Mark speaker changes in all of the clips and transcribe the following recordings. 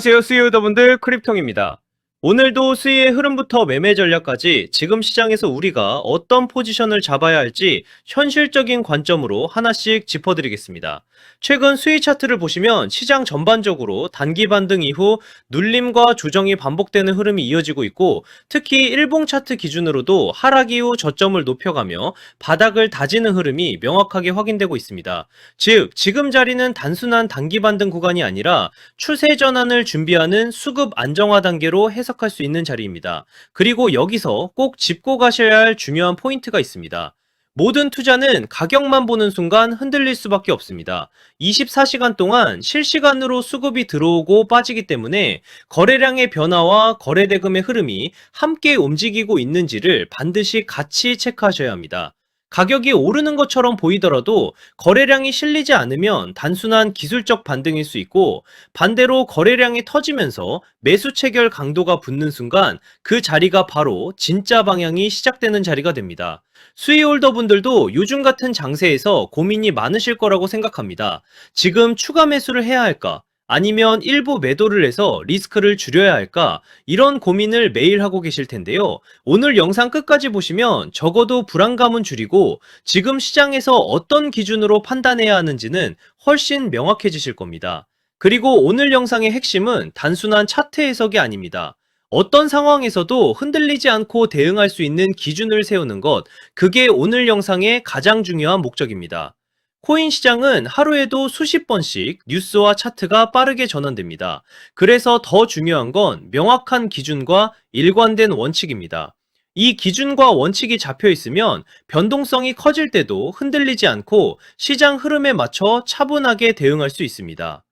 Speaker 1: 안녕하세요, 수요일더분들 크립통입니다. 오늘도 수위의 흐름부터 매매 전략까지 지금 시장에서 우리가 어떤 포지션을 잡아야 할지 현실적인 관점으로 하나씩 짚어드리겠습니다. 최근 수위 차트를 보시면 시장 전반적으로 단기 반등 이후 눌림과 조정이 반복되는 흐름이 이어지고 있고, 특히 일봉 차트 기준으로도 하락 이후 저점을 높여가며 바닥을 다지는 흐름이 명확하게 확인되고 있습니다. 즉, 지금 자리는 단순한 단기 반등 구간이 아니라 추세 전환을 준비하는 수급 안정화 단계로 해석할 수 있는 자리입니다. 그리고 여기서 꼭 짚고 가셔야 할 중요한 포인트가 있습니다. 모든 투자는 가격만 보는 순간 흔들릴 수밖에 없습니다. 24시간 동안 실시간으로 수급이 들어오고 빠지기 때문에 거래량의 변화와 거래대금의 흐름이 함께 움직이고 있는지를 반드시 같이 체크하셔야 합니다. 가격이 오르는 것처럼 보이더라도 거래량이 실리지 않으면 단순한 기술적 반등일 수 있고, 반대로 거래량이 터지면서 매수 체결 강도가 붙는 순간 그 자리가 바로 진짜 방향이 시작되는 자리가 됩니다. 수익홀더 분들도 요즘 같은 장세에서 고민이 많으실 거라고 생각합니다. 지금 추가 매수를 해야 할까? 아니면 일부 매도를 해서 리스크를 줄여야 할까? 이런 고민을 매일 하고 계실 텐데요. 오늘 영상 끝까지 보시면 적어도 불안감은 줄이고 지금 시장에서 어떤 기준으로 판단해야 하는지는 훨씬 명확해지실 겁니다. 그리고 오늘 영상의 핵심은 단순한 차트 해석이 아닙니다. 어떤 상황에서도 흔들리지 않고 대응할 수 있는 기준을 세우는 것, 그게 오늘 영상의 가장 중요한 목적입니다. 코인 시장은 하루에도 수십 번씩 뉴스와 차트가 빠르게 전환됩니다. 그래서 더 중요한 건 명확한 기준과 일관된 원칙입니다. 이 기준과 원칙이 잡혀 있으면 변동성이 커질 때도 흔들리지 않고 시장 흐름에 맞춰 차분하게 대응할 수 있습니다.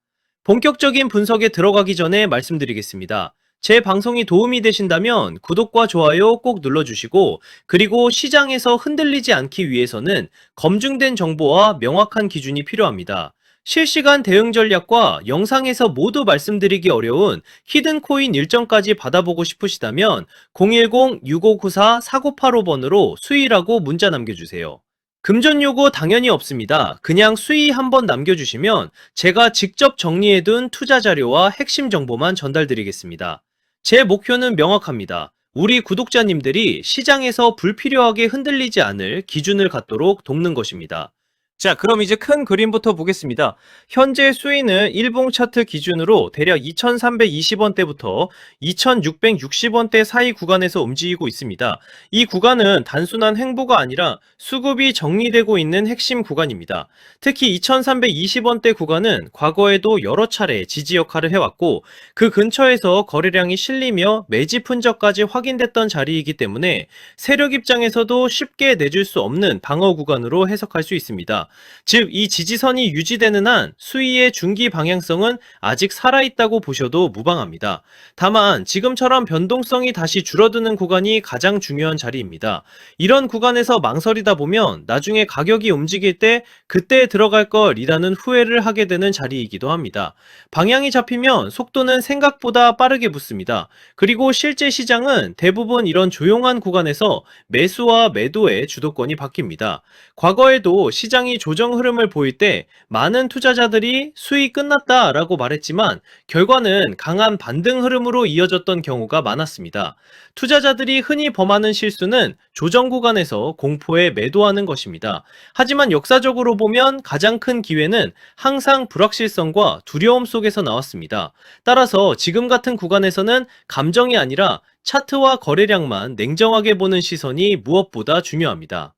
Speaker 1: 본격적인 분석에 들어가기 전에 말씀드리겠습니다. 제 방송이 도움이 되신다면 구독과 좋아요 꼭 눌러주시고, 그리고 시장에서 흔들리지 않기 위해서는 검증된 정보와 명확한 기준이 필요합니다. 실시간 대응 전략과 영상에서 모두 말씀드리기 어려운 히든코인 일정까지 받아보고 싶으시다면 010-6594-4985번으로 수위라고 문자 남겨주세요. 금전 요구 당연히 없습니다. 그냥 수위 한번 남겨주시면 제가 직접 정리해둔 투자 자료와 핵심 정보만 전달드리겠습니다. 제 목표는 명확합니다. 우리 구독자님들이 시장에서 불필요하게 흔들리지 않을 기준을 갖도록 돕는 것입니다. 자, 그럼 이제 큰 그림부터 보겠습니다. 현재 수위는 일봉 차트 기준으로 대략 2320원대부터 2660원대 사이 구간에서 움직이고 있습니다. 이 구간은 단순한 횡보가 아니라 수급이 정리되고 있는 핵심 구간입니다. 특히 2320원대 구간은 과거에도 여러 차례 지지 역할을 해왔고, 그 근처에서 거래량이 실리며 매집 흔적까지 확인됐던 자리이기 때문에 세력 입장에서도 쉽게 내줄 수 없는 방어 구간으로 해석할 수 있습니다. 즉, 이 지지선이 유지되는 한 수위의 중기 방향성은 아직 살아있다고 보셔도 무방합니다. 다만 지금처럼 변동성이 다시 줄어드는 구간이 가장 중요한 자리입니다. 이런 구간에서 망설이다 보면 나중에 가격이 움직일 때 그때 들어갈 걸이라는 후회를 하게 되는 자리이기도 합니다. 방향이 잡히면 속도는 생각보다 빠르게 붙습니다. 그리고 실제 시장은 대부분 이런 조용한 구간에서 매수와 매도의 주도권이 바뀝니다. 과거에도 시장이 조정 흐름을 보일 때 많은 투자자들이 수익 끝났다라고 말했지만 결과는 강한 반등 흐름으로 이어졌던 경우가 많았습니다. 투자자들이 흔히 범하는 실수는 조정 구간에서 공포에 매도하는 것입니다. 하지만 역사적으로 보면 가장 큰 기회는 항상 불확실성과 두려움 속에서 나왔습니다. 따라서 지금 같은 구간에서는 감정이 아니라 차트와 거래량만 냉정하게 보는 시선이 무엇보다 중요합니다.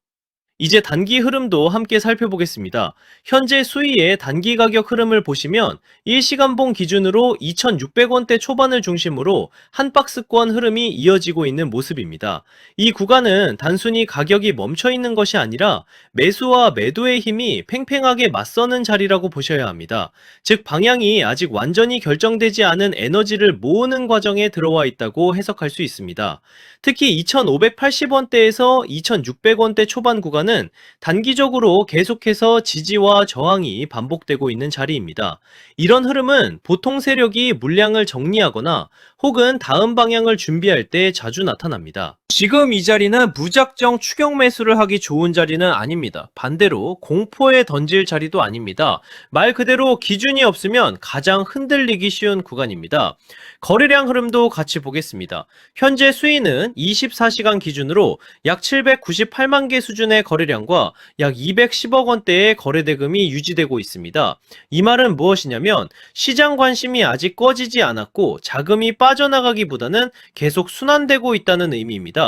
Speaker 1: 이제 단기 흐름도 함께 살펴보겠습니다. 현재 수위의 단기 가격 흐름을 보시면 일시간봉 기준으로 2,600원대 초반을 중심으로 한 박스권 흐름이 이어지고 있는 모습입니다. 이 구간은 단순히 가격이 멈춰 있는 것이 아니라 매수와 매도의 힘이 팽팽하게 맞서는 자리라고 보셔야 합니다. 즉, 방향이 아직 완전히 결정되지 않은 에너지를 모으는 과정에 들어와 있다고 해석할 수 있습니다. 특히 2,580원대에서 2,600원대 초반 구간은 구간은 단기적으로 계속해서 지지와 저항이 반복되고 있는 자리입니다. 이런 흐름은 보통 세력이 물량을 정리하거나 혹은 다음 방향을 준비할 때 자주 나타납니다. 지금 이 자리는 무작정 추격 매수를 하기 좋은 자리는 아닙니다. 반대로 공포에 던질 자리도 아닙니다. 말 그대로 기준이 없으면 가장 흔들리기 쉬운 구간입니다. 거래량 흐름도 같이 보겠습니다. 현재 수위는 24시간 기준으로 약 798만 개 수준의 거래량과 약 210억 원대의 거래 대금이 유지되고 있습니다. 이 말은 무엇이냐면 시장 관심이 아직 꺼지지 않았고 자금이 빠져나가기보다는 계속 순환되고 있다는 의미입니다.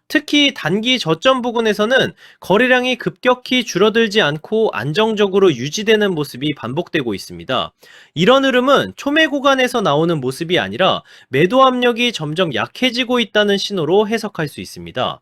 Speaker 1: 특히 단기 저점 부근에서는 거래량이 급격히 줄어들지 않고 안정적으로 유지되는 모습이 반복되고 있습니다. 이런 흐름은 초매 구간에서 나오는 모습이 아니라 매도 압력이 점점 약해지고 있다는 신호로 해석할 수 있습니다.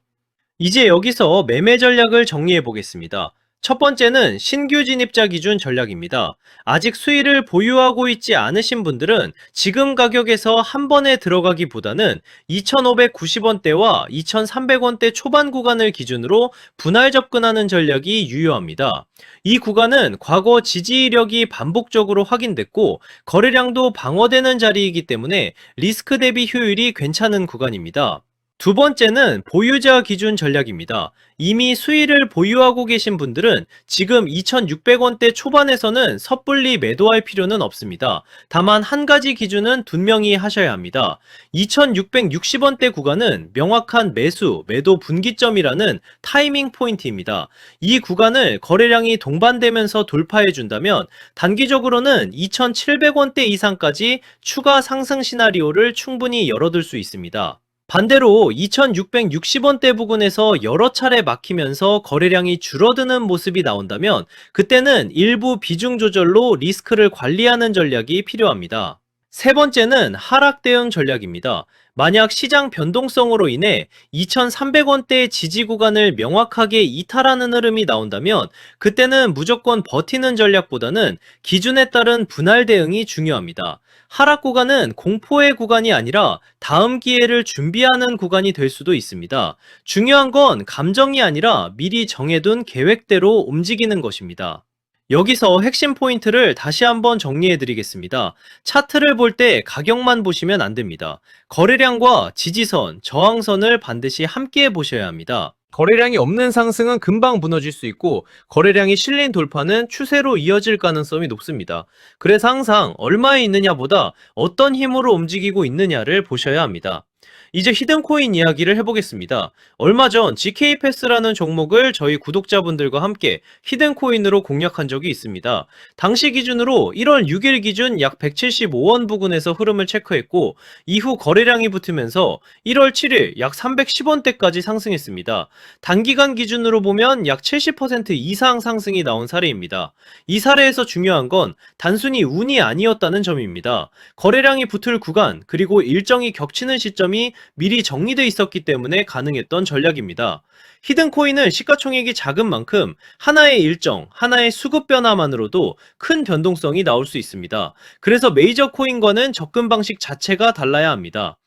Speaker 1: 이제 여기서 매매 전략을 정리해 보겠습니다. 첫 번째는 신규 진입자 기준 전략입니다. 아직 수익을 보유하고 있지 않으신 분들은 지금 가격에서 한 번에 들어가기보다는 2,590원대와 2,300원대 초반 구간을 기준으로 분할 접근하는 전략이 유효합니다. 이 구간은 과거 지지 이력이 반복적으로 확인됐고 거래량도 방어되는 자리이기 때문에 리스크 대비 효율이 괜찮은 구간입니다. 두 번째는 보유자 기준 전략입니다. 이미 수익을 보유하고 계신 분들은 지금 2,600원대 초반에서는 섣불리 매도할 필요는 없습니다. 다만 한 가지 기준은 분명히 하셔야 합니다. 2,660원대 구간은 명확한 매수, 매도 분기점이라는 타이밍 포인트입니다. 이 구간을 거래량이 동반되면서 돌파해 준다면 단기적으로는 2,700원대 이상까지 추가 상승 시나리오를 충분히 열어둘 수 있습니다. 반대로 2,660원대 부근에서 여러 차례 막히면서 거래량이 줄어드는 모습이 나온다면 그때는 일부 비중 조절로 리스크를 관리하는 전략이 필요합니다. 세 번째는 하락 대응 전략입니다. 만약 시장 변동성으로 인해 2,300원대의 지지 구간을 명확하게 이탈하는 흐름이 나온다면 그때는 무조건 버티는 전략보다는 기준에 따른 분할 대응이 중요합니다. 하락 구간은 공포의 구간이 아니라 다음 기회를 준비하는 구간이 될 수도 있습니다. 중요한 건 감정이 아니라 미리 정해둔 계획대로 움직이는 것입니다. 여기서 핵심 포인트를 다시 한번 정리해 드리겠습니다. 차트를 볼 때 가격만 보시면 안 됩니다. 거래량과 지지선, 저항선을 반드시 함께 보셔야 합니다. 거래량이 없는 상승은 금방 무너질 수 있고 거래량이 실린 돌파는 추세로 이어질 가능성이 높습니다. 그래서 항상 얼마에 있느냐보다 어떤 힘으로 움직이고 있느냐를 보셔야 합니다. 이제 히든코인 이야기를 해보겠습니다. 얼마 전 GK패스라는 종목을 저희 구독자분들과 함께 히든코인으로 공략한 적이 있습니다. 당시 기준으로 1월 6일 기준 약 175원 부근에서 흐름을 체크했고 이후 거래량이 붙으면서 1월 7일 약 310원대까지 상승했습니다. 단기간 기준으로 보면 약 70% 이상 상승이 나온 사례입니다. 이 사례에서 중요한 건 단순히 운이 아니었다는 점입니다. 거래량이 붙을 구간 그리고 일정이 겹치는 시점이 미리 정리되어 있었기 때문에 가능했던 전략입니다. 히든코인은 시가총액이 작은 만큼 하나의 일정, 하나의 수급 변화만으로도 큰 변동성이 나올 수 있습니다. 그래서 메이저 코인과는 접근 방식 자체가 달라야 합니다.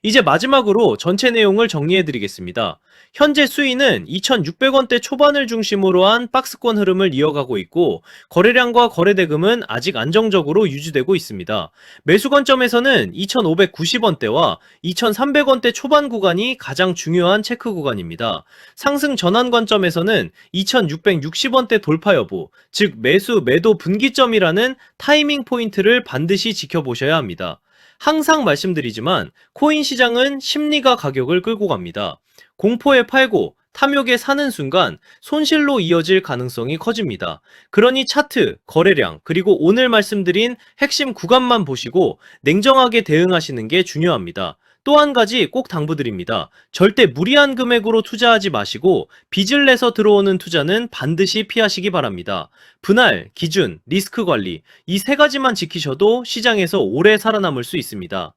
Speaker 1: 이제 마지막으로 전체 내용을 정리해 드리겠습니다. 현재 수위는 2,600원대 초반을 중심으로 한 박스권 흐름을 이어가고 있고 거래량과 거래대금은 아직 안정적으로 유지되고 있습니다. 매수 관점에서는 2,590원대와 2,300원대 초반 구간이 가장 중요한 체크 구간입니다. 상승 전환 관점에서는 2,660원대 돌파 여부, 즉 매수 매도 분기점이라는 타이밍 포인트를 반드시 지켜보셔야 합니다. 항상 말씀드리지만 코인 시장은 심리가 가격을 끌고 갑니다. 공포에 팔고 탐욕에 사는 순간 손실로 이어질 가능성이 커집니다. 그러니 차트, 거래량, 그리고 오늘 말씀드린 핵심 구간만 보시고 냉정하게 대응하시는 게 중요합니다. 또 한 가지 꼭 당부드립니다. 절대 무리한 금액으로 투자하지 마시고 빚을 내서 들어오는 투자는 반드시 피하시기 바랍니다. 분할, 기준, 리스크 관리 이 세 가지만 지키셔도 시장에서 오래 살아남을 수 있습니다.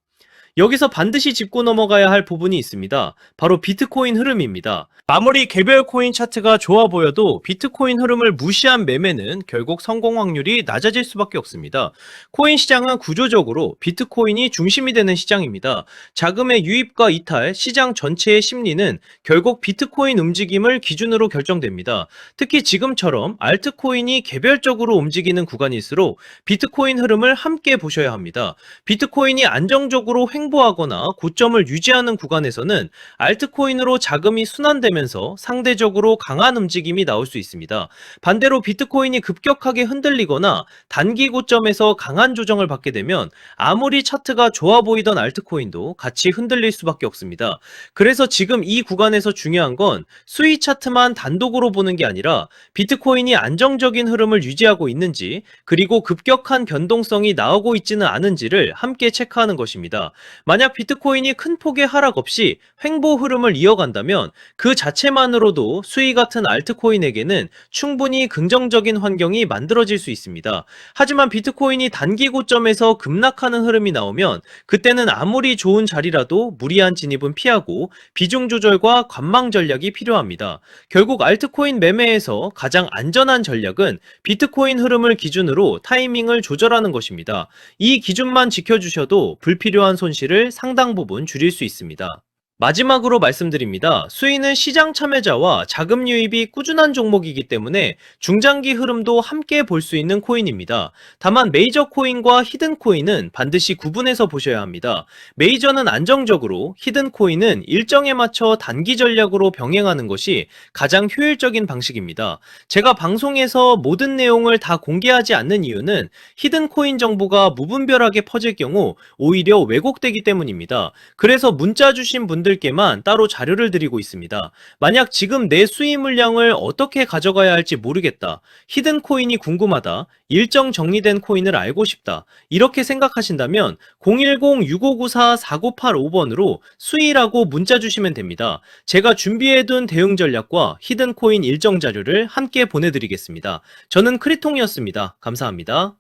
Speaker 1: 여기서 반드시 짚고 넘어가야 할 부분이 있습니다. 바로 비트코인 흐름입니다. 아무리 개별 코인 차트가 좋아 보여도 비트코인 흐름을 무시한 매매는 결국 성공 확률이 낮아질 수밖에 없습니다. 코인 시장은 구조적으로 비트코인이 중심이 되는 시장입니다. 자금의 유입과 이탈, 시장 전체의 심리는 결국 비트코인 움직임을 기준으로 결정됩니다. 특히 지금처럼 알트코인이 개별적으로 움직이는 구간일수록 비트코인 흐름을 함께 보셔야 합니다. 비트코인이 안정적으로 횡보하거나 고점을 유지하는 구간에서는 알트코인으로 자금이 순환되면서 상대적으로 강한 움직임이 나올 수 있습니다. 반대로 비트코인이 급격하게 흔들리거나 단기 고점에서 강한 조정을 받게 되면 아무리 차트가 좋아 보이던 알트코인도 같이 흔들릴 수밖에 없습니다. 그래서 지금 이 구간에서 중요한 건 수위 차트만 단독으로 보는 게 아니라 비트코인이 안정적인 흐름을 유지하고 있는지, 그리고 급격한 변동성이 나오고 있지는 않은지를 함께 체크하는 것입니다. 만약 비트코인이 큰 폭의 하락 없이 횡보 흐름을 이어간다면 그 자체만으로도 수위 같은 알트코인에게는 충분히 긍정적인 환경이 만들어질 수 있습니다. 하지만 비트코인이 단기 고점에서 급락하는 흐름이 나오면 그때는 아무리 좋은 자리라도 무리한 진입은 피하고 비중 조절과 관망 전략이 필요합니다. 결국 알트코인 매매에서 가장 안전한 전략은 비트코인 흐름을 기준으로 타이밍을 조절하는 것입니다. 이 기준만 지켜주셔도 불필요한 손실을 상당 부분 줄일 수 있습니다. 마지막으로 말씀드립니다. 수익은 시장 참여자와 자금 유입이 꾸준한 종목이기 때문에 중장기 흐름도 함께 볼 수 있는 코인입니다. 다만 메이저 코인과 히든 코인은 반드시 구분해서 보셔야 합니다. 메이저는 안정적으로, 히든 코인은 일정에 맞춰 단기 전략으로 병행하는 것이 가장 효율적인 방식입니다. 제가 방송에서 모든 내용을 다 공개하지 않는 이유는 히든 코인 정보가 무분별하게 퍼질 경우 오히려 왜곡되기 때문입니다. 그래서 문자 주신 분들께만 따로 자료를 드리고 있습니다. 만약 지금 내 수익 물량을 어떻게 가져가야 할지 모르겠다, 히든 코인이 궁금하다, 일정 정리된 코인을 알고 싶다, 이렇게 생각하신다면 010-6594-4985번으로 수익이라고 문자 주시면 됩니다. 제가 준비해둔 대응 전략과 히든 코인 일정 자료를 함께 보내드리겠습니다. 저는 크리통이었습니다. 감사합니다.